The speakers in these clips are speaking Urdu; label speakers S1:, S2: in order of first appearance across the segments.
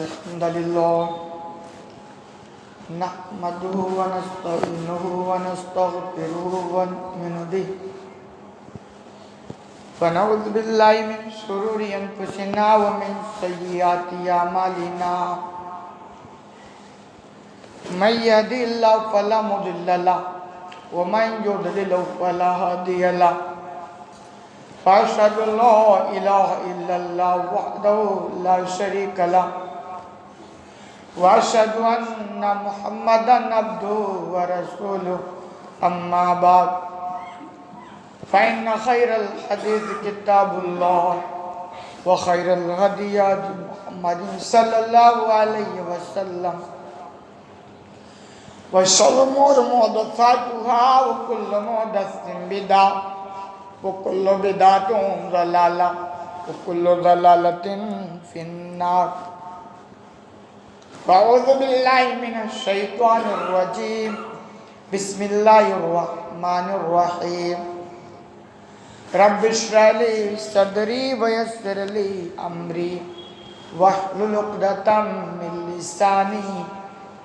S1: الحمد لله نحمده ونستعينه ونستغفره ونؤمن به ونعوذ بالله من شرور أنفسنا ومن سيئات أعمالنا من يهده الله فلا مضل له ومن يضلل فلا هادي له وأشهد أن لا إله إلا الله وحده لا شريك له وأشهد أن محمدا عبده ورسوله أما بعد فإن خير الحديث كتاب الله وخير الهدي هدي محمد صلى الله عليه وسلم وشر الأمور محدثاتها وكل محدثة بدعة وكل بدعة ضلالة وكل ضلالة في النار أعوذ بالله من الشيطان الرجيم بسم الله الرحمن الرحيم رب اشرح لي صدري ويسر لي أمري واحلل عقدة من لساني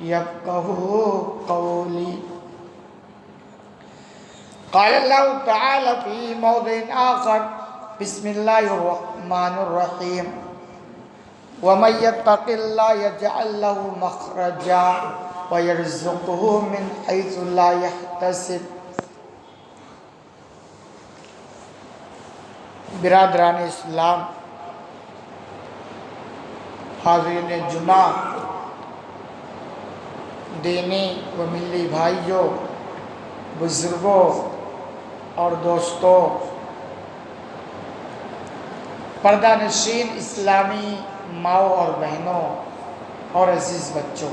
S1: يفقهوا قولي قال الله تعالى في موضع آخر بسم الله الرحمن الرحيم ومن يتق الله يجعل له مخرجا ويرزقه من حيث لا يحتسب. برادران اسلام، حاضرین جمعہ، دینی و ملی بھائیوں، بزرگوں اور دوستوں، پردہ نشین اسلامی ماؤں اور بہنوں اور عزیز بچوں،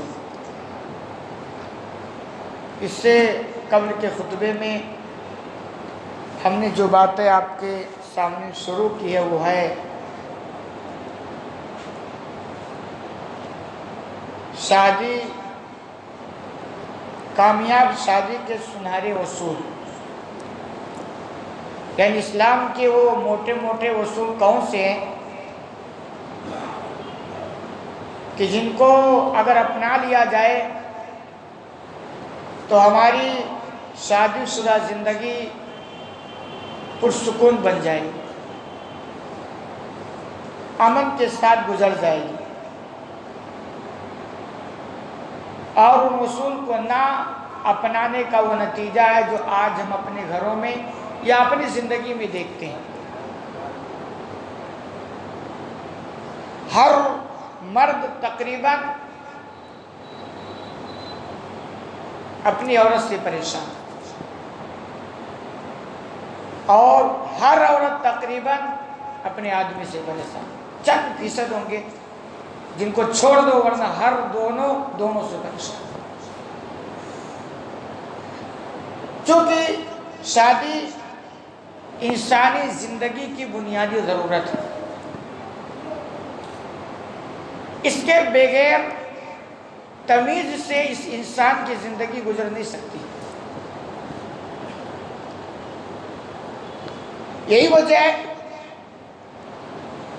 S1: اس سے قبل کے خطبے میں ہم نے جو باتیں آپ کے سامنے شروع کی ہے وہ ہے شادی، کامیاب شادی کے سنہرے اصول، یعنی اسلام کے وہ موٹے موٹے اصول کون سے ہیں کہ جن کو اگر اپنا لیا جائے تو ہماری شادی شدہ زندگی پرسکون بن جائے گی، امن کے ساتھ گزر جائے گی، اور ان اصول کو نہ اپنانے کا وہ نتیجہ ہے جو آج ہم اپنے گھروں میں یا اپنی زندگی میں دیکھتے ہیں۔ ہر مرد تقریباً اپنی عورت سے پریشان، اور ہر عورت تقریباً اپنے آدمی سے پریشان، چند فیصد ہوں گے جن کو چھوڑ دو، ورنہ ہر دونوں سے پریشان۔ چونکہ شادی انسانی زندگی کی بنیادی ضرورت ہے، اس کے بغیر تمیز سے اس انسان کی زندگی گزر نہیں سکتی۔ یہی وجہ ہے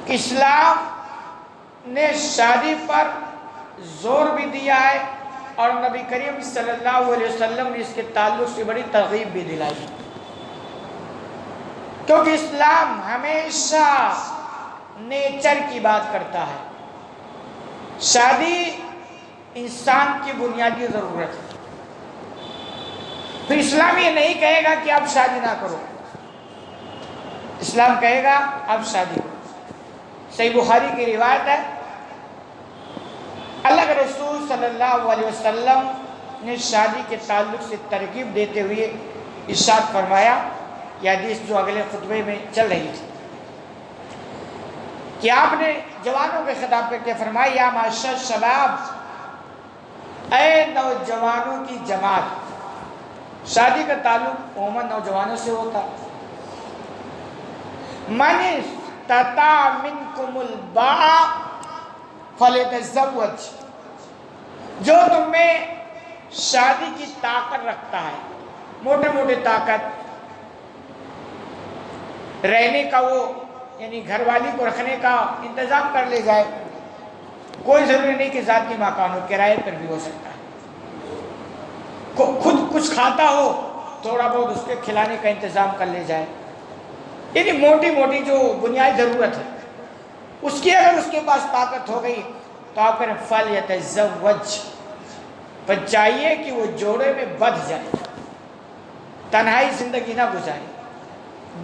S1: کہ اسلام نے شادی پر زور بھی دیا ہے، اور نبی کریم صلی اللہ علیہ وسلم نے اس کے تعلق سے بڑی ترغیب بھی دلائی، کیونکہ اسلام ہمیشہ نیچر کی بات کرتا ہے۔ شادی انسان کی بنیادی ضرورت ہے، پھر اسلام یہ نہیں کہے گا کہ آپ شادی نہ کرو، اسلام کہے گا آپ شادی کرو۔ صحیح بخاری کی روایت ہے، اللہ کے رسول صلی اللہ علیہ وسلم نے شادی کے تعلق سے ترغیب دیتے ہوئے ارشاد فرمایا، یہ حدیث جو اگلے خطبے میں چل رہی تھی، کہ آپ نے جوانوں کے خطاب کر کے فرمایا، یا معاشر شباب، اے نوجوانوں کی جماعت۔ شادی کا تعلق عموماً نوجوانوں سے ہوتا ہے۔ من استطاع منکم الباء فلیتزوج، جو تم میں شادی کی طاقت رکھتا ہے، موٹے موٹے طاقت رہنے کا، وہ یعنی گھر والی کو رکھنے کا انتظام کر لے جائے، کوئی ضروری نہیں کہ ذاتی مکان ہو، کرائے پر بھی ہو سکتا ہے، خود کچھ کھاتا ہو، تھوڑا بہت اس کے کھلانے کا انتظام کر لے جائے، یعنی موٹی موٹی جو بنیادی ضرورت ہے اس کی اگر اس کے پاس طاقت ہو گئی تو آپ کہتے ہیں فَلْيَتَزَوَّجْ، پر چاہیے کہ وہ جوڑے میں بدھ جائے، تنہائی زندگی نہ گزارے،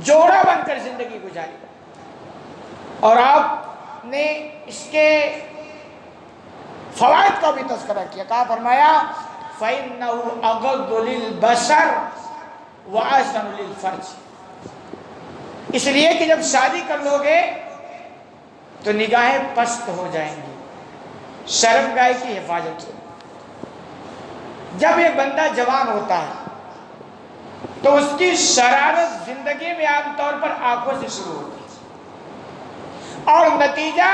S1: جوڑا بن کر زندگی گزارے۔ اور آپ نے اس کے فوائد کا بھی تذکرہ کیا، کہا فرمایا فَإِنَّهُ أَغَضُّ لِلْبَصَرِ وَأَحْسَنُ لِلْفَرْجِ، اس لیے کہ جب شادی کر لو گے تو نگاہیں پست ہو جائیں گی، شرمگاہ کی حفاظت ہو۔ جب ایک بندہ جوان ہوتا ہے تو اس کی شرارت زندگی میں عام طور پر آنکھوں سے شروع ہوتی ہے اور نتیجہ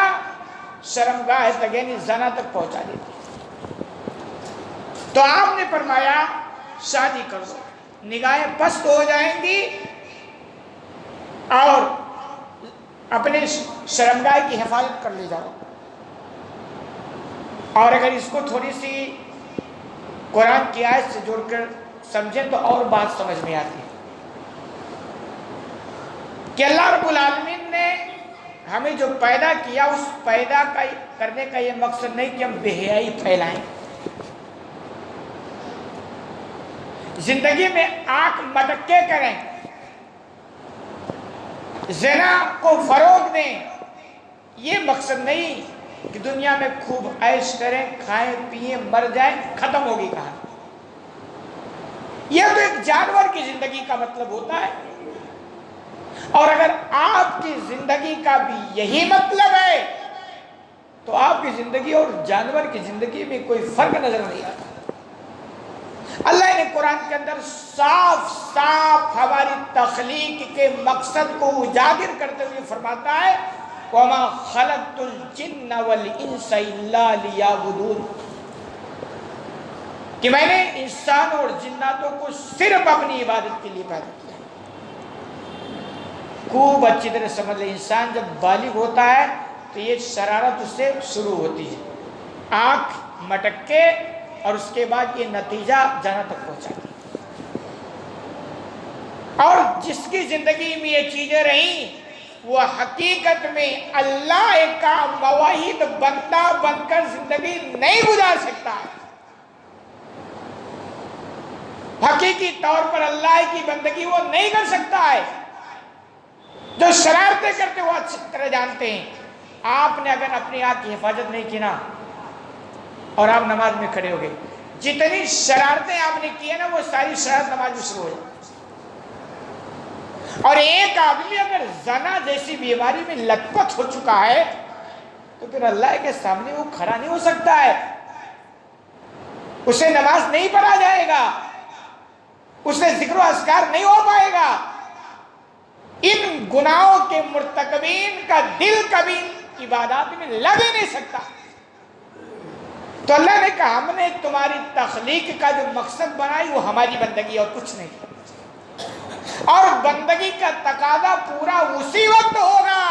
S1: شرمگاہ تک یعنی زنا تک پہنچا دیتی ہے۔ تو آپ نے فرمایا شادی کر دو، نگاہیں پست ہو جائیں گی اور اپنے شرمگاہ کی حفاظت کر لے جاؤ۔ اور اگر اس کو تھوڑی سی قرآن کی آیت سے جوڑ کر سمجھیں تو اور بات سمجھ میں آتی ہے کہ اللہ رب العالمین نے ہمیں جو پیدا کیا اس پیدا کرنے کا یہ مقصد نہیں کہ ہم بے حیائی پھیلائیں، زندگی میں آنکھ مٹکے کریں، زنا کو فروغ دیں، یہ مقصد نہیں کہ دنیا میں خوب عیش کریں، کھائیں پیئیں مر جائیں، ختم ہوگی کہانی۔ یہ تو ایک جانور کی زندگی کا مطلب ہوتا ہے، اور اگر آپ کی زندگی کا بھی یہی مطلب ہے تو آپ کی زندگی اور جانور کی زندگی میں کوئی فرق نظر نہیں آتا۔ اللہ نے قرآن کے اندر صاف صاف ہماری تخلیق کے مقصد کو اجاگر کرتے ہوئے فرماتا ہے وَمَا خَلَقْتُ الْجِنَّ وَالْإِنسَ إِلَّا لِيَعْبُدُونِ، کہ میں نے انسانوں اور جناتوں کو صرف اپنی عبادت کے لیے پیدا کیا۔ خوب اچھی طرح سمجھ لیں، انسان جب بالغ ہوتا ہے تو یہ شرارت اس سے شروع ہوتی ہے، آنکھ مٹک کے، اور اس کے بعد یہ نتیجہ جانا تک پہنچاتی ہے۔ اور جس کی زندگی میں یہ چیزیں رہیں وہ حقیقت میں اللہ کا موحد بندہ بن کر زندگی نہیں گزار سکتا ہے، حقیقی طور پر اللہ کی بندگی وہ نہیں کر سکتا ہے۔ جو شرارتیں کرتے وہ اچھی طرح جانتے ہیں۔ آپ نے اگر اپنی آنکھ کی حفاظت نہیں کی نا اور آپ نماز میں کھڑے ہو گئے، جتنی شرارتیں آپ نے کی ہے نا وہ ساری شرارت نماز میں شروع ہو جائے۔ اور ایک آدمی اگر زنا جیسی بیماری میں لت پت ہو چکا ہے تو پھر اللہ کے سامنے وہ کھڑا نہیں ہو سکتا ہے، اسے نماز نہیں پڑھا جائے گا، اسے ذکر و اذکار نہیں ہو پائے گا۔ ان گناہوں کے مرتکبین کا دل کبھی عبادات میں لگ ہی نہیں سکتا۔ تو اللہ نے کہا ہم نے تمہاری تخلیق کا جو مقصد بنائی وہ ہماری بندگی اور کچھ نہیں، اور بندگی کا تقاضا پورا اسی وقت ہوگا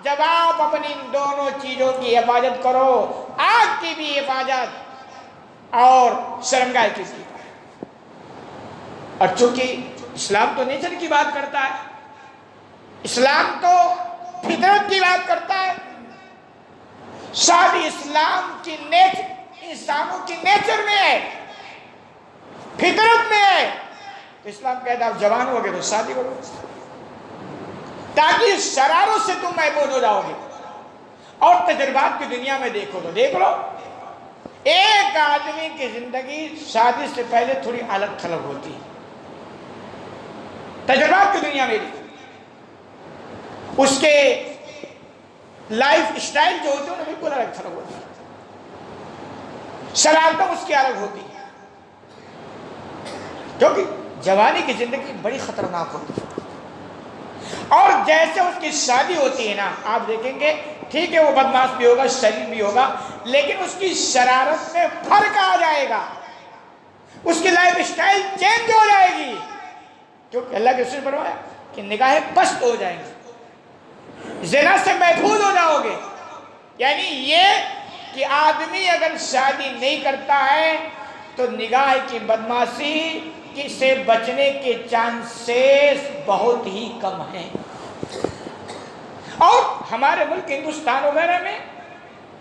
S1: جب آپ اپنی ان دونوں چیزوں کی حفاظت کرو، آنکھ کی بھی حفاظت اور شرمگاہ کی بھی۔ اور چونکہ اسلام تو نیچر کی بات کرتا ہے، اسلام تو فطرت کی بات کرتا ہے، شادی اسلام کی نیچر انسانوں کی نیچر میں ہے، فطرت میں ہے۔ تو اسلام کہتا ہے آپ جوان ہو گئے تو شادی کرو تاکہ شرارت سے تم محفوظ ہو جاؤ گے۔ اور تجربات کی دنیا میں دیکھو تو دیکھ لو، ایک آدمی کی زندگی شادی سے پہلے تھوڑی الگ تھلگ ہوتی ہے، تجربات کی دنیا میں دیکھو، اس کے لائف اسٹائل جو ہوتے ہیں انہیں بالکل الگ تھلگ ہوتی ہے، شرارتیں اس کی الگ ہوتی ہے، کیونکہ جوانی کی زندگی بڑی خطرناک ہوتی ہے۔ اور جیسے اس کی شادی ہوتی ہے نا، آپ دیکھیں گے ٹھیک ہے وہ بدماش بھی ہوگا، شریر بھی ہوگا، لیکن اس کی شرارت میں فرق آ جائے گا، اس کی لائف اسٹائل چینج ہو جائے گی، کیونکہ اللہ کے رسول نے فرمایا کہ نگاہیں پست ہو جائیں گی، زنا سے محفوظ ہو جاؤ گے۔ یعنی یہ کہ آدمی اگر شادی نہیں کرتا ہے تو نگاہ کی بدمعاشی سے بچنے کے چانسز بہت ہی کم ہیں. اور ہمارے ملک ہندوستان وغیرہ میں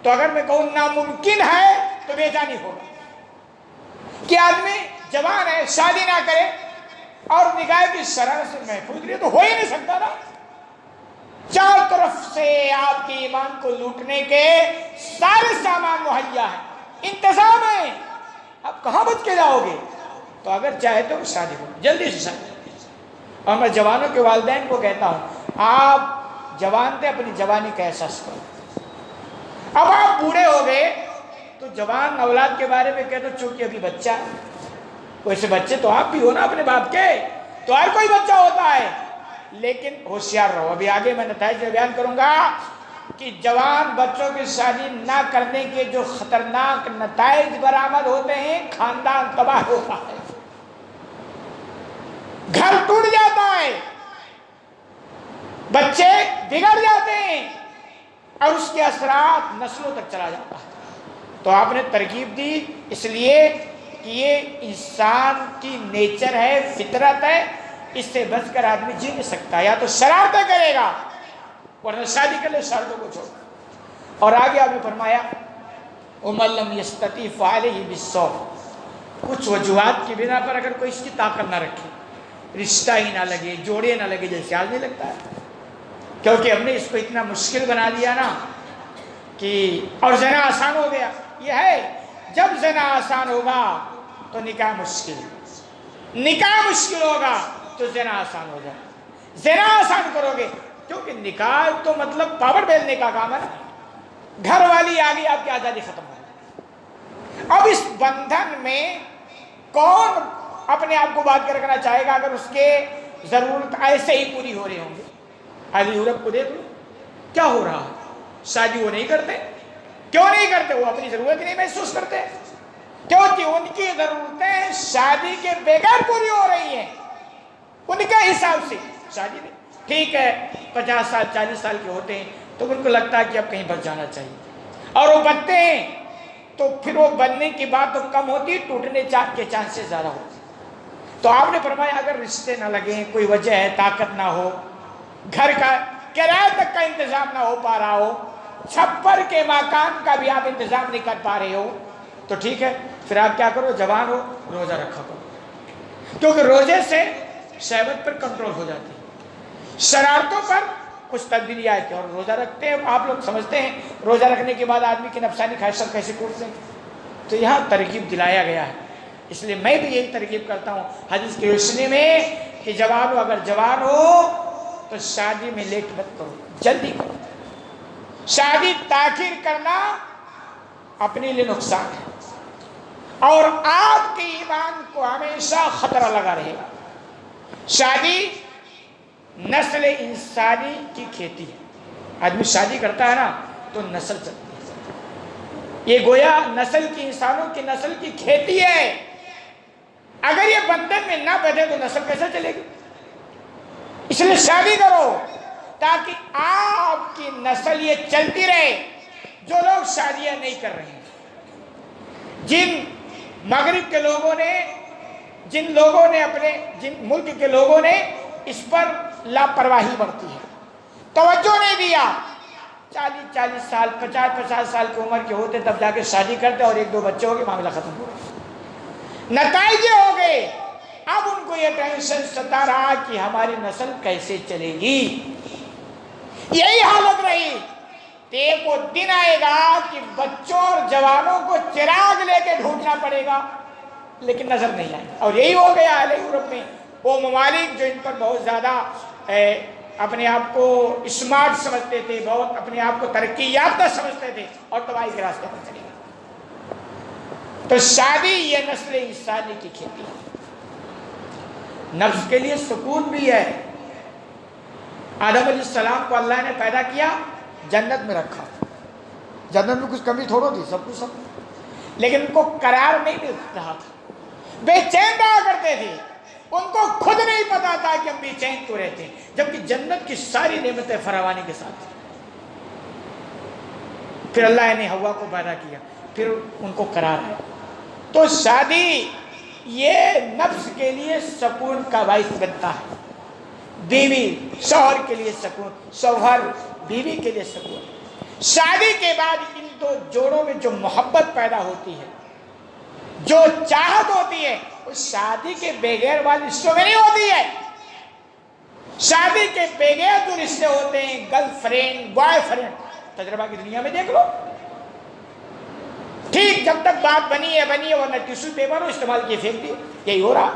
S1: تو اگر میں کہوں ناممکن ہے تو بیجانی ہوگا کہ آدمی جوان ہے شادی نہ کرے اور نگاہ کی شرارت سے محفوظ رہے. تو ہو ہی نہیں سکتا نا. چار طرف سے آپ کے ایمان کو لوٹنے کے سارے سامان مہیا ہے, انتظام ہے, آپ کہاں بچ کے جاؤ گے؟ تو اگر چاہے تو شادی ہو, جلدی سے شادی. اور میں جوانوں کے والدین کو کہتا ہوں, آپ جوان تھے, اپنی جوانی کا احساس کرو. اب آپ بوڑھے ہو گئے تو جوان اولاد کے بارے میں کہتے چونکہ ابھی بچہ ہے. ویسے بچے تو آپ بھی ہو نا اپنے باپ کے, تو ہر کوئی بچہ ہوتا ہے, لیکن ہوشیار رہو. ابھی آگے میں نتائج میں بیان کروں گا کہ جوان بچوں کی شادی نہ کرنے کے جو خطرناک نتائج برآمد ہوتے ہیں, خاندان تباہ ہوتا ہے, گھر ٹوٹ جاتا ہے, بچے بگڑ جاتے ہیں اور اس کے اثرات نسلوں تک چلا جاتا ہے. تو آپ نے ترغیب دی اس لیے کہ یہ انسان کی نیچر ہے, فطرت ہے, اس سے بچ کر آدمی جی نہیں سکتا. یا تو شرارتیں کرے گا ورنہ شادی کر لے, شرطوں کو چھوڑ. اور آگے آپ نے فرمایا وَمَن لَّمْ يَسْتَطِعْ فَعَلَيْهِ بِالصَّوْمِ. کچھ وجوہات کی بنا پر اگر کوئی اس کی طاقت نہ رکھے, رشتہ ہی نہ لگے, جوڑے نہ لگے, جیسے آج نہیں لگتا ہے, کیونکہ ہم نے اس کو اتنا مشکل بنا دیا نا کہ اور زنا آسان ہو گیا. یہ ہے جب زنا آسان ہوگا تو نکاح مشکل, نکاح مشکل ہوگا تو زنا آسان ہو جائے. زنا آسان کرو گے کیونکہ نکاح تو مطلب پاور بیلنے کا کام ہے نا, گھر والی آ گئی آپ کی آزادی ختم ہو گئی. اب اس بندھن میں کون اپنے آپ کو باندھ کے رکھنا چاہے گا اگر اس کے ضرورت ایسے ہی پوری ہو رہے ہوں گے؟ علی یورپ کو دیکھ لو کیا ہو رہا ہے, شادی وہ نہیں کرتے. کیوں نہیں کرتے؟ وہ اپنی ضرورت نہیں محسوس کرتے, کیونکہ ان کی ضرورتیں شادی کے بغیر پوری ہو رہی ہیں. ان کے حساب سے شادی نہیں, ٹھیک ہے 50 سال 40 سال کے ہوتے ہیں تو ان کو لگتا ہے کہ اب کہیں بچ جانا چاہیے, اور وہ بچتے ہیں تو پھر وہ بننے کی بات تو کم ہوتی, ٹوٹنے کے چانسز زیادہ ہوتے. تو آپ نے فرمایا اگر رشتے نہ لگیں, کوئی وجہ ہے, طاقت نہ ہو, گھر کا کرایہ تک کا انتظام نہ ہو پا رہا ہو, چھپر کے مکان کا بھی آپ انتظام نہیں کر پا رہے ہو, تو ٹھیک ہے پھر آپ کیا کرو, جوان ہو روزہ رکھا کرو, کیونکہ روزے سے شہوت پر کنٹرول ہو جاتی ہے, شرارتوں پر کچھ تبدیلی آئی تھی. اور روزہ رکھتے ہیں آپ لوگ سمجھتے ہیں روزہ رکھنے کے بعد آدمی کی نفسانی خواہشات کیسے ٹوٹتے ہیں, تو یہاں ترغیب دلایا گیا ہے. اس لیے میں بھی یہی ترغیب کرتا ہوں حدیث کی روشنی میں کہ جوان ہو, اگر جوان ہو تو شادی میں لیٹ مت کرو, جلدی کرو. شادی تاخیر کرنا اپنے لیے نقصان ہے اور آپ کے ایمان کو ہمیشہ خطرہ لگا رہے گا. شادی نسل انسانی کی کھیتی ہے. آدمی شادی کرتا ہے نا تو نسل چلتی ہے. یہ گویا نسل کی, انسانوں کی نسل کی کھیتی ہے. اگر یہ بندھن میں نہ بیٹھے تو نسل کیسے چلے گی؟ اس لیے شادی کرو تاکہ آپ کی نسل یہ چلتی رہے. جو لوگ شادیاں نہیں کر رہے ہیں, جن مغرب کے لوگوں نے, جن ملک کے لوگوں نے اس پر لاپرواہی برتی ہے, توجہ نہیں دیا, 40 سال 50 سال کی عمر کے ہوتے تب جا کے شادی کرتے اور 1-2 بچے ہو گئے, معاملہ ختم ہو گیا, نتائج ہو گئے. اب ان کو یہ ٹینشن ستا رہا کہ ہماری نسل کیسے چلے گی. یہی حالت رہی. ایک وہ دن آئے گا کہ بچوں اور جوانوں کو چراغ لے کے ڈھونڈنا پڑے گا لیکن نظر نہیں آئے. اور یہی ہو گیا اہل یورپ میں. وہ ممالک جو ان پر بہت زیادہ اپنے آپ کو اسمارٹ سمجھتے تھے, بہت اپنے آپ کو ترقی یافتہ سمجھتے تھے, اور تباہی کے راستے پر چلے گئے. تو شادی یہ نسل انسانی کی کھیتی ہے. نفس کے لیے سکون بھی ہے. آدم علیہ السلام کو اللہ نے پیدا کیا, جنت میں رکھا. جنت میں کچھ کمی تھوڑو تھی, سب کچھ سب, لیکن ان کو قرار نہیں مل رہا تھا, بے چین رہا کرتے تھے. ان کو خود نہیں پتا تھا کہ ہم بے چین کیوں رہتے ہیں, جبکہ جنت کی ساری نعمتیں فراوانی کے ساتھ. پھر اللہ نے ہوا کو پیدا کیا، پھر ان کو قرار ہے۔ تو شادی یہ نفس کے لیے سکون کا باعث بنتا ہے، بیوی شوہر کے لیے سکون، شوہر بیوی کے لیے سکون۔ شادی کے بعد ان دو جوڑوں میں جو محبت پیدا ہوتی ہے، جو چاہت ہوتی ہے، وہ شادی کے بغیر والے رشتوں میں نہیں ہوتی ہے۔ شادی کے بغیر جو رشتے ہوتے ہیں، گرل فرینڈ بوائے فرینڈ، تجربہ کی دنیا میں دیکھ لو، ٹھیک جب تک بات بنی ہے ورنہ ٹیشو پیپر استعمال کیے پھینک دی، یہی ہو رہا۔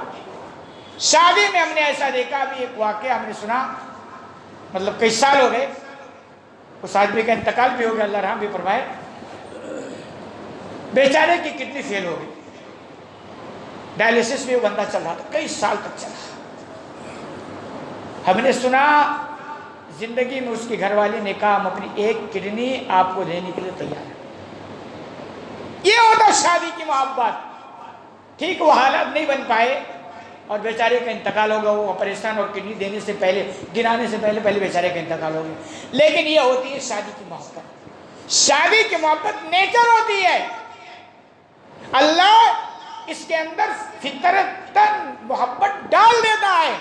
S1: شادی میں ہم نے ایسا دیکھا، ابھی ایک واقعہ ہم نے سنا، مطلب کئی سال ہو گئے، اس آدمی کا انتقال بھی ہو گیا، اللہ رحم بھی فرمائے، بیچارے کی کڈنی فیل ہو گئی، ڈائلیسس میں وہ بندہ چل رہا تھا، کئی سال تک چلا۔ ہم نے سنا زندگی میں اس کی گھر والی نے کہا ہم اپنی ایک کڈنی آپ کو دینے کے لیے تیار ہیں۔ یہ ہوتا شادی کی محبت۔ ٹھیک وہ حالات نہیں بن پائے اور بیچارے کا انتقال ہوگا، وہ آپریشن اور کڈنی دینے سے پہلے، گرانے سے پہلے بیچارے کا انتقال ہو گیا۔ لیکن یہ ہوتی ہے شادی کی محبت۔ شادی کی محبت نیچر ہوتی ہے، اللہ اس کے اندر فطرتاً محبت ڈال دیتا ہے،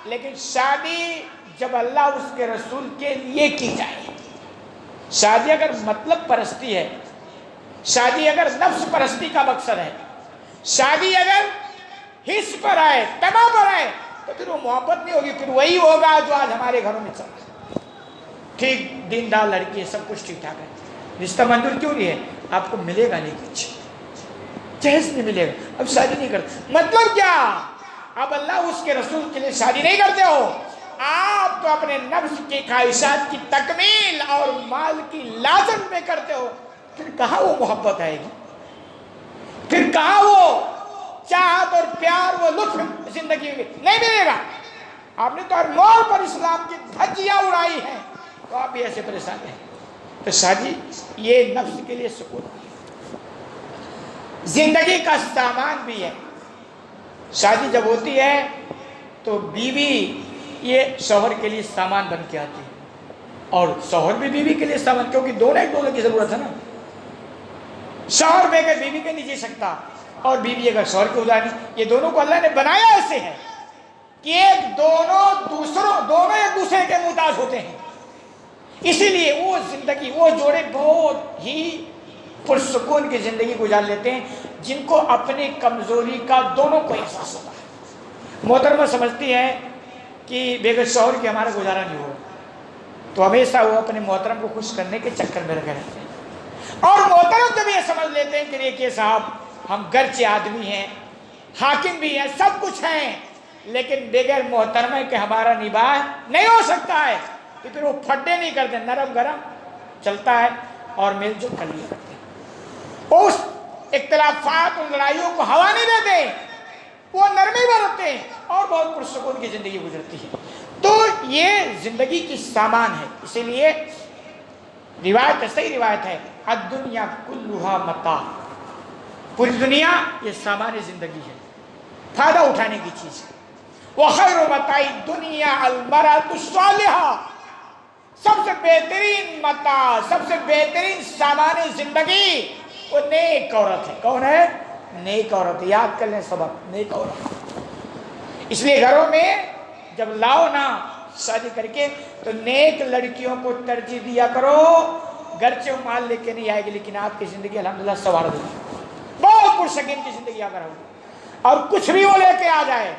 S1: لیکن شادی جب اللہ اس کے رسول کے لیے کی جائے، شادی اگر مطلب پرستی ہے، شادی اگر نفس پرستی کا مقصد ہے، شادی اگر حص پر آئے، تما پر آئے، تو پھر وہ محبت نہیں ہوگی، پھر وہی ہوگا جو آج ہمارے گھروں میں چل رہا ہے۔ ٹھیک دیندار لڑکی ہے، سب کچھ ٹھیک ٹھاک ہے، رشتہ منظور کیوں نہیں ہے؟ آپ کو ملے گا نہیں کچھ، جہیز نہیں ملے گا، اب شادی نہیں کرتے۔ مطلب کیا؟ اب اللہ اس کے رسول کے لیے شادی نہیں کرتے ہو، آپ تو اپنے نفس کی خواہشات کی تکمیل اور مال کی لازم میں کرتے ہو، پھر کہاں وہ محبت آئے گی؟ پھر کہاں وہ چاہت اور پیار، وہ لطف زندگی میں نہیں ملے گا۔ آپ نے تو ہر موڑ پر اسلام کی دھجیاں اڑائی ہیں، تو آپ بھی ایسے پریشان ہیں۔ تو شادی یہ نفس کے لیے سکون ہے، زندگی کا سامان بھی ہے۔ شادی جب ہوتی ہے تو بیوی یہ شوہر کے لیے سامان بن کے آتی ہے، اور شوہر بھی بیوی کے لیے سامان، کیونکہ دونوں ایک دوسرے کی ضرورت ہے نا۔ شوہر بغیر بیوی کے نہیں جی سکتا، اور بیوی اگر شوہر کی گزاری، یہ دونوں کو اللہ نے بنایا ایسے ہے کہ دونوں ایک دوسرے کے محتاج ہوتے ہیں۔ اسی لیے وہ زندگی، وہ جوڑے بہت ہی پرسکون کی زندگی گزار لیتے ہیں، جن کو اپنی کمزوری کا دونوں کو احساس ہوتا ہے۔ محترمہ سمجھتی ہے کہ بغیر شوہر کے ہمارا گزارا نہیں ہوگا، تو ہمیشہ وہ اپنے محترم کو خوش کرنے کے چکر میں لگے رہتے ہیں، اور محترم جب یہ سمجھ لیتے ہیں کہ دیکھیے صاحب ہم گرچہ آدمی ہیں، حاکم بھی ہیں، سب کچھ ہیں، لیکن بغیر محترمہ کے ہمارا نباہ نہیں ہو سکتا ہے، تو پھر وہ پھڈے نہیں کرتے، نرم گرم چلتا ہے اور میل جول کر لیا کرتے ہیں۔ اس اختلافات اور لڑائیوں کو ہوا نہیں دیتے، وہ نرمی برتتے ہیں اور بہت پرسکون کی زندگی گزرتی ہے۔ تو یہ زندگی کی سامان ہے، اسی لیے روایت صحیح روایت ہے، الدنیا کلھا متاع، پوری دنیا یہ سامان زندگی ہے، فائدہ اٹھانے کی چیز ہے۔ وخیر متاع الدنیا المرأۃ الصالحہ، سب سے بہترین متاع، سب سے بہترین سامان زندگی وہ نیک عورت ہے۔ کون ہے؟ نیک عورت ہے۔ یاد کر لیں سبق، نیک عورت۔ اس لیے گھروں میں جب لاؤ نا شادی کر کے تو نیک لڑکیوں کو ترجیح دیا کرو، گرچہ وہ مال لے کے نہیں آئے گی لیکن آپ کی زندگی الحمدللہ سنوار دے گی، بہت پرسکون کی زندگی اگر ہوگی، اور کچھ بھی وہ لے کے آ جائے،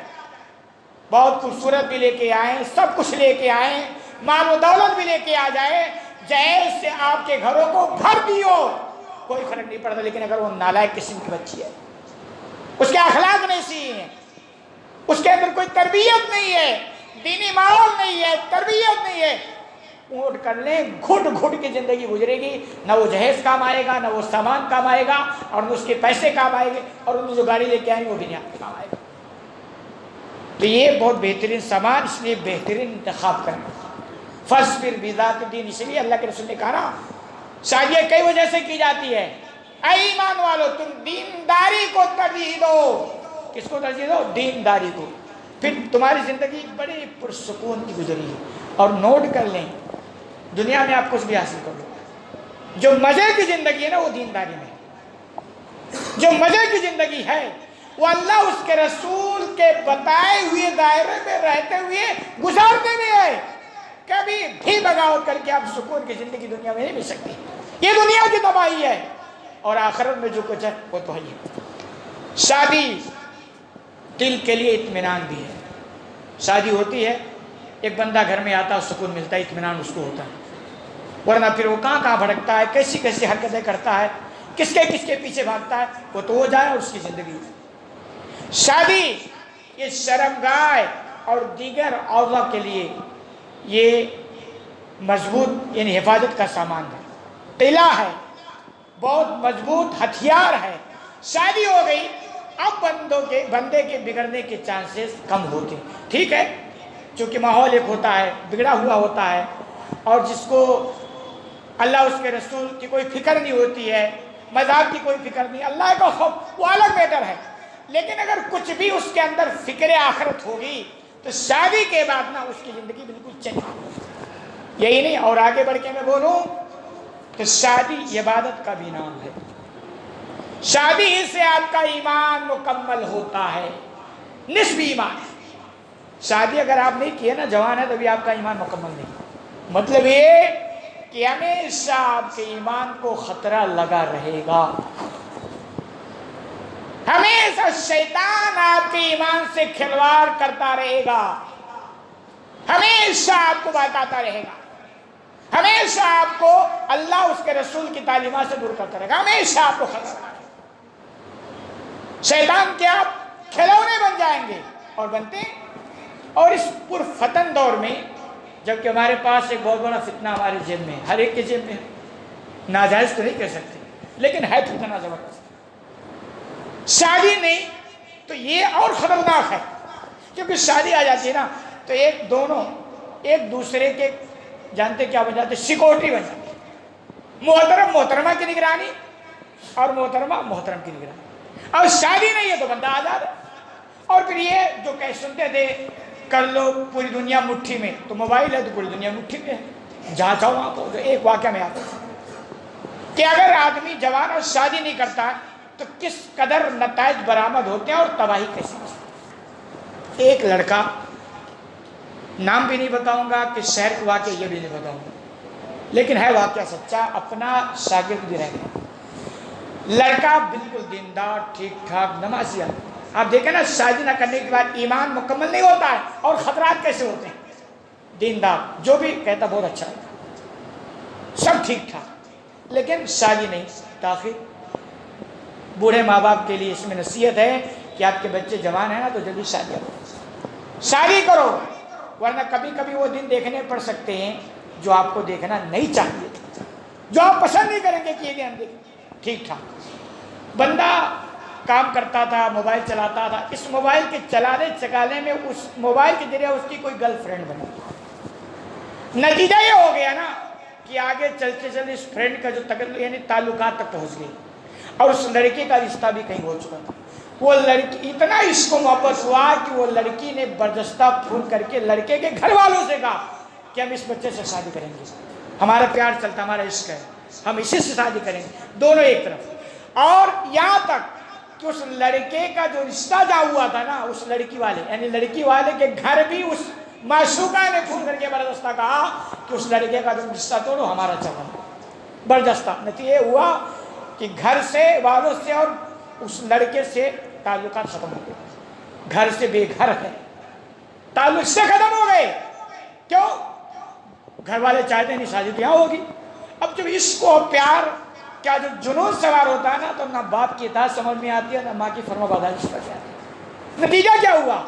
S1: بہت خوبصورت بھی لے کے آئیں، سب کچھ لے کے آئیں، مال و دولت بھی لے کے آ جائے، جہیز سے آپ کے گھروں کو بھر دیو، کوئی فرق نہیں پڑتا، لیکن اگر وہ نالائق قسم کی بچی ہے، اس کے اخلاق نہیں صحیح ہیں، اس کے اندر کوئی تربیت نہیں ہے، دینی ماحول نہیں ہے، تربیت نہیں ہے، اونٹ کر لیں، گھٹ گھٹ کی زندگی گزرے گی، نہ وہ جہیز کام آئے گا، نہ وہ سامان کام آئے گا، اور نہ اس کے پیسے کام آئے گے، اور ان جو گاڑی لے کے آئیں وہ بھی نہیں آپ کے کام آئے گا۔ تو یہ بہت بہترین سامان، اس لیے بہترین انتخاب کریں۔ فاصبر بذات الدین، اس لیے اللہ کے رسول نے کہا نا شادیاں کئی وجہ سے کی جاتی ہے، اے ایمان والو تم دینداری کو ترجیح دو۔ کس کو ترجیح دو؟ دینداری کو، پھر تمہاری زندگی بڑی پرسکون کی گزری ہے۔ اور نوٹ کر لیں، دنیا میں آپ کچھ بھی حاصل کر لو، جو مزے کی زندگی ہے نا وہ دینداری میں، جو مزے کی زندگی ہے وہ اللہ اس کے رسول کے بتائے ہوئے دائرے میں رہتے ہوئے گزارتے میں ہے۔ کبھی بھی بغاوت کر کے آپ سکون کی زندگی دنیا میں نہیں مل سکتی، یہ دنیا کی تباہی ہے، اور آخرت میں جو کچھ ہے وہ تو ہے ہی۔ شادی دل کے لیے اطمینان بھی ہے، شادی ہوتی ہے ایک بندہ گھر میں آتا ہے سکون ملتا ہے، اطمینان اس کو ہوتا ہے، ورنہ پھر وہ کہاں کہاں بھٹکتا ہے، کیسی کیسی حرکتیں کرتا ہے، کس کے پیچھے بھاگتا ہے، وہ تو ہو جائے اس کی زندگی۔ شادی یہ شرمگاہ اور دیگر اعضاء کے لیے یہ مضبوط یعنی حفاظت کا سامان ہے، قلعہ ہے، بہت مضبوط ہتھیار ہے۔ شادی ہو گئی اب بندے کے بگڑنے کے چانسز کم ہوتے ہیں، ٹھیک ہے، چونکہ ماحول ایک ہوتا ہے بگڑا ہوا ہوتا ہے، اور جس کو اللہ اس کے رسول کی کوئی فکر نہیں ہوتی ہے، مذہب کی کوئی فکر نہیں، اللہ کا خوف، وہ الگ میٹر ہے۔ لیکن اگر کچھ بھی اس کے اندر فکر آخرت ہوگی تو شادی کے بعد نا اس کی زندگی بالکل چینج۔ یہی نہیں، اور آگے بڑھ کے میں بولوں کہ شادی عبادت کا بھی نام ہے، شادی ہی سے آپ کا ایمان مکمل ہوتا ہے، نسبی ایمان۔ شادی اگر آپ نہیں کیے نا، جوان ہے، تو بھی آپ کا ایمان مکمل نہیں، مطلب یہ کہ ہمیشہ آپ کے ایمان کو خطرہ لگا رہے گا، ہمیشہ شیطان آپ کے ایمان سے کھلواڑ کرتا رہے گا، ہمیشہ آپ کو بہکاتا رہے گا، ہمیشہ آپ کو اللہ اس کے رسول کی تعلیمات سے دور کرتا رہے گا، ہمیشہ آپ کو خطرہ ہے۔ شیطان کے آپ کھلونے بن جائیں گے اور بنتے ہیں۔ اور اس پرفتن دور میں جبکہ ہمارے پاس ایک بہت بڑا فتنہ ہمارے جیب میں، ہر ایک کے جیب میں، ناجائز تو نہیں کہہ سکتے لیکن ہے فتنہ زبردست۔ شادی نہیں تو یہ اور خطرناک ہے، کیونکہ شادی آ جاتی ہے نا تو دونوں ایک دوسرے کے جانتے کیا بن جاتے، سیکورٹی بن جاتی ہے، محترم محترمہ کی نگرانی اور محترمہ محترم کی نگرانی۔ اور شادی نہیں ہے تو بندہ آزاد ہے۔ اور پھر یہ جو کہ سنتے تھے کر لو پوری دنیا مٹھی میں، تو موبائل ہے تو پوری دنیا مٹھی میں ہے، جہاں چاہو وہاں پہنچو۔ ایک واقعہ میں آتا ہے کہ اگر آدمی جوان اور شادی نہیں کرتا تو کس قدر نتائج برآمد ہوتے ہیں اور تباہی کیسی ہوتی ہے۔ ایک لڑکا، نام بھی نہیں بتاؤں گا کہ شہر کا واقعہ یہ بھی نہیں بتاؤں گا، لیکن ہے واقعہ سچا، اپنا شاگرد بھی رہ گیا، لڑکا بالکل دیندار ٹھیک ٹھاک نمازی۔ آپ دیکھیں نا شادی نہ کرنے کے بعد ایمان مکمل نہیں ہوتا ہے اور خطرات کیسے ہوتے ہیں۔ دیندار جو بھی کہتا بہت اچھا ہے، سب ٹھیک ٹھاک، لیکن شادی نہیں۔ تاخیر بوڑھے ماں باپ کے لیے اس میں نصیحت ہے کہ آپ کے بچے جوان ہیں نا تو جلدی شادی کرو، شادی کرو، ورنہ کبھی کبھی وہ دن دیکھنے پڑ سکتے ہیں جو آپ کو دیکھنا نہیں چاہیے، جو آپ پسند نہیں کریں گے کہ یہ بھی ہم دیکھیں۔ ٹھیک ٹھاک بندہ کام کرتا تھا، موبائل چلاتا تھا، اس موبائل کے چلانے میں اس موبائل کے ذریعے اس کی کوئی گرل فرینڈ بنی، نتیجہ یہ ہو گیا نا کہ آگے چلتے چلتے اس فرینڈ کا جو یعنی تعلقات تک پہنچ گئی، اور اس لڑکی کا رشتہ بھی کہیں ہو چکا تھا۔ وہ لڑکی اتنا اس کو محبت ہوا کہ وہ لڑکی نے بردستہ فون کر کے لڑکے کے گھر والوں سے کہا کہ ہم اس بچے سے شادی کریں گے، ہمارا پیار چلتا، ہمارا عشق ہے، ہم اسی سے شادی کریں گے، دونوں ایک طرف۔ اور یہاں تک کہ اس لڑکے کا جو رشتہ جا ہوا تھا نا، اس لڑکی والے یعنی لڑکی والے کے گھر بھی اس معشوقہ نے فون کر کے بردستہ کہا کہ اس لڑکے کا تم رشتہ توڑو، ہمارا چلا بردستہ۔ نتیجہ ہوا کہ گھر سے والوں سے اور اس لڑکے سے تعلقات ختم ہو گئے، گھر سے بے گھر ہے، تعلق سے ختم ہو گئے۔ کیوں؟ گھر والے چاہتے نہیں شادی تو یہاں ہوگی۔ اب جب عشق و پیار کیا جو جنون سوار ہوتا ہے نا تو نہ باپ کی اطاعت سمجھ میں آتی ہے نہ ماں کی فرما برداری سمجھ میں آتی ہے۔ نتیجہ کیا ہوا؟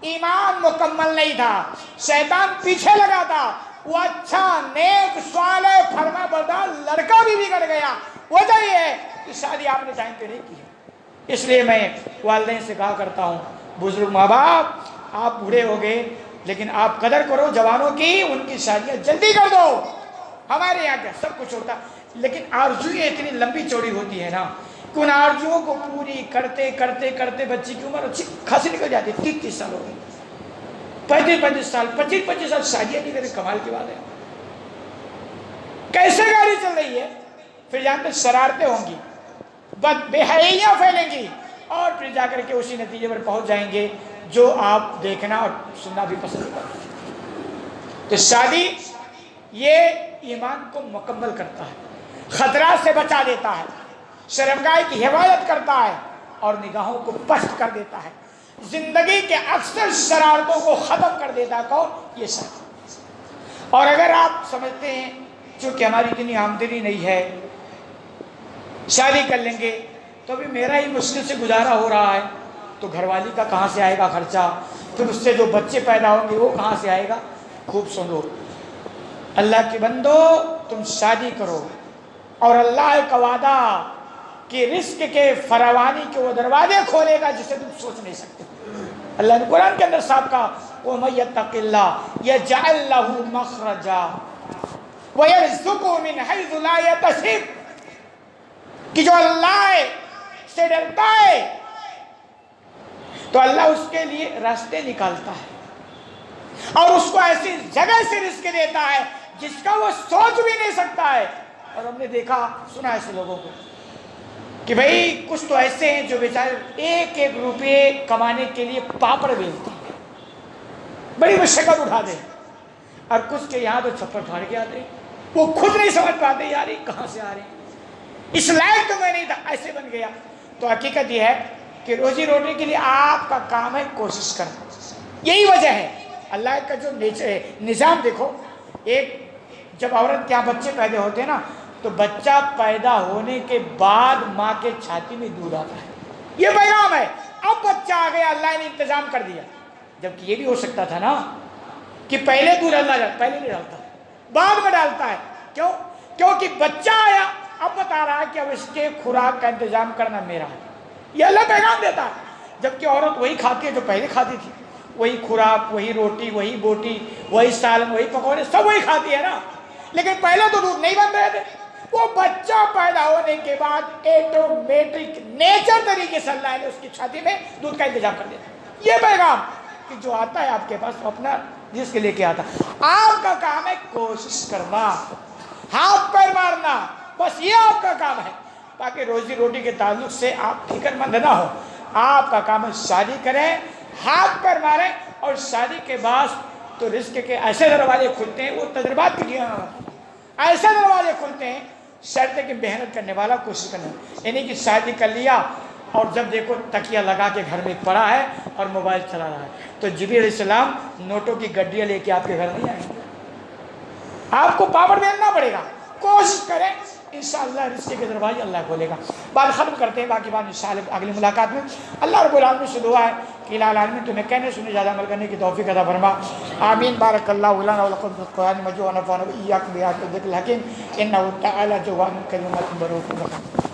S1: ایمان مکمل نہیں تھا، شیطان پیچھے لگا تھا، وہ اچھا نیک صالح فرما بردار لڑکا بھی بگڑ گیا۔ وجہ یہ ہے کہ شادی آپ نے ٹائم پہ نہیں کی۔ اس لیے میں والدین سے کہا کرتا ہوں، بزرگ ماں باپ آپ بوڑھے ہو گئے لیکن آپ قدر کرو جوانوں کی، ان کی شادیاں جلدی کر دو۔ ہمارے یہاں کیا سب کچھ ہوتا لیکن آرزویں اتنی لمبی چوڑی ہوتی ہے نا کہ ان آرزوؤں کو پوری کرتے کرتے کرتے بچی کی عمر اچھی خاصی نکل جاتی ہے، 30 سال ہو گئی، 35 سال، 25 سال شادیاں نہیں کریں، کمال کی بات ہے۔ کیسے گاڑی چل رہی ہے؟ پھر جہاں پہ شرارتیں ہوں گی، بے حیائیاں پھیلیں گی، اور پھر جا کر کے اسی نتیجے پر پہنچ جائیں گے جو آپ دیکھنا اور سننا بھی پسند کرتے ہیں۔ تو شادی یہ ایمان کو مکمل کرتا ہے، خطرات سے بچا دیتا ہے، شرمگاہ کی حفاظت کرتا ہے، اور نگاہوں کو پست کر دیتا ہے، زندگی کے اکثر شرارتوں کو ختم کر دیتا ہے۔ کون؟ یہ شادی۔ اور اگر آپ سمجھتے ہیں چونکہ ہماری اتنی آمدنی نہیں ہے، شادی کر لیں گے تو ابھی میرا ہی مشکل سے گزارا ہو رہا ہے، تو گھر والی کا کہاں سے آئے گا خرچہ، پھر اس سے جو بچے پیدا ہوں گے وہ کہاں سے آئے گا۔ خوب سنو، اللہ کے بندو تم شادی کرو، اور اللہ کا وعدہ کہ رزق کے فراوانی کے وہ دروازے کھولے گا جسے تم سوچ نہیں سکتے۔ اللہ نے قرآن کے اندر صاحب کا وَمَن يَتَّقِ اللَّهَ يَجْعَلْ لَهُ مَخْرَجًا وَيَرْزُقْهُ مِنْ حَيْثُ لَا يَحْتَسِبُ، کہ جو اللہ سے ڈرتا ہے تو اللہ اس کے لیے راستے نکالتا ہے، اور اس کو ایسی جگہ سے رزق دیتا ہے جس کا وہ سوچ بھی نہیں سکتا ہے۔ اور ہم نے دیکھا سنا ایسے لوگوں کو کہ بھئی کچھ تو ایسے ہیں جو بیچارے ایک ایک روپے کمانے کے لیے پاپڑ بیچتے ہیں، بڑی مشقت اٹھاتے ہیں، اور کچھ کے یہاں تو چھپر پھاڑ کے آتے ہیں، وہ خود نہیں سمجھ پاتے یار یہ کہاں سے آ رہے ہیں، اس لائق تو میں نہیں تھا، ایسے بن گیا۔ تو حقیقت یہ ہے کہ روزی روٹی کے لیے آپ کا کام ہے کوشش کرنا، یہی وجہ ہے۔ اللہ کا جو نظام دیکھو، ایک جب عورت کے یہاں بچے پیدا ہوتے ہیں نا، تو بچہ پیدا ہونے کے بعد ماں کے چھاتی میں دودھ آتا ہے، یہ پیغام ہے۔ اب بچہ آ گیا، اللہ نے انتظام کر دیا، جبکہ یہ بھی ہو سکتا تھا نا کہ پہلے دودھ اللہ ڈالتا، پہلے نہیں ڈالتا، بعد میں ڈالتا ہے۔ کیوں؟ کیونکہ بچہ آیا، اب بتا رہا ہے کہ اب اس کے خوراک کا انتظام کرنا میرا ہے، یہ اللہ پیغام دیتا ہے۔ جبکہ عورت وہی کھاتی ہے جو پہلے کھاتی تھی، وہی خوراک، وہی روٹی، وہی بوٹی، وہی سالن، وہی پکوڑے، سب وہی کھاتی ہے نا، لیکن پہلے تو دودھ نہیں بن رہے تھے۔ وہ بچہ پیدا ہونے کے بعد ایٹومیٹرک نیچر طریقے سے اللہ نے اس کی چھاتی میں دودھ کا انتظام کر دیا۔ یہ پیغام کہ جو آتا ہے آپ کے پاس وہ اپنا جس کے لے کے آتا، آپ کا کام ہے کوشش کرنا، ہاتھ پیر مارنا، بس یہ آپ کا کام ہے۔ باقی روزی روٹی کے تعلق سے آپ فکر مند نہ ہو، آپ کا کام ہے شادی کریں، ہاتھ پیر ماریں، اور شادی کے بعد تو رزق کے ایسے دروازے کھلتے ہیں، وہ تجربات کیجیے، ایسے دروازے کھلتے ہیں، شرط ہے کہ محنت کرنے والا کوشش کرنا، یعنی کہ شادی کر لیا اور جب دیکھو تکیہ لگا کے گھر میں پڑا ہے اور موبائل چلا رہا ہے، تو جبریل علیہ السلام نوٹوں کی گڈیاں لے کے آپ کے گھر نہیں آئیں گے، آپ کو پاپڑ بیلنا پڑے گا۔ کوشش کریں، انشاءاللہ رزق کے دروازے اللہ کھولے گا۔ بات ختم کرتے ہیں، باقی بات انشاءاللہ اگلی ملاقات میں۔ اللہ رب العالمین سے دعا ہے کہ الہ العالمین تمہیں کہنے سننے زیادہ عمل کرنے کی توفیق عطا فرما، آمین۔ بارک اللہ لنا ولکم فی القرآن المجید ونفعنا وإیاکم بآیات الذکر الحکیم، انہ تعالی جواد کریم برؤوف رحیم۔